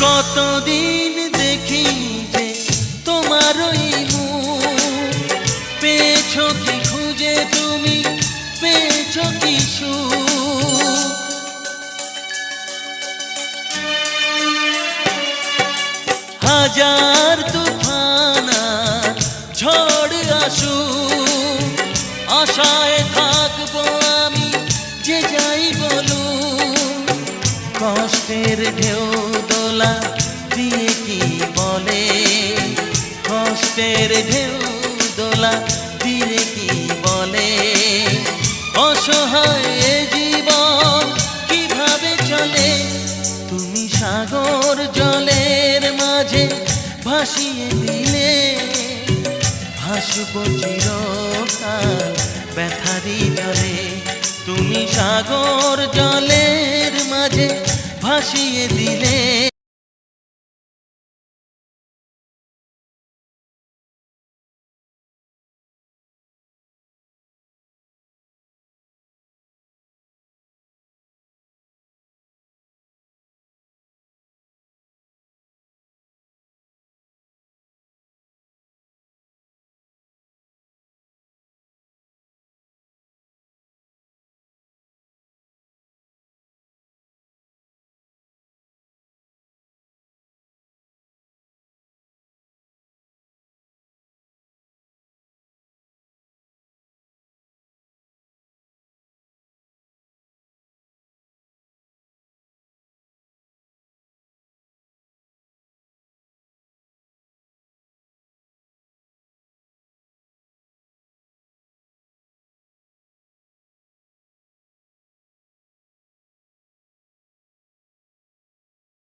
কতদিন দেখি যে তোমার ওই মুখ, পেয়েছো কি খুঁজে তুমি, পেয়েছো কি সুখ। হাজার তুফান আর ঝড় আসুক, আশায় থাকবো আমি যে যাই বলুক। কষ্টের ঢেউ দোলা দিয়ে কি বলে, কষ্টের ঢেউ দোলা দিয়ে কি বলে, অসহায় এ জীবন কিভাবে চলে। তুমি সাগর জলের মাঝে ভাসিয়ে দিলে, ভাসবো চিরকাল ব্যথারি জলে। তুমি সাগর জলের মাঝে ভাসিয়ে দিলে,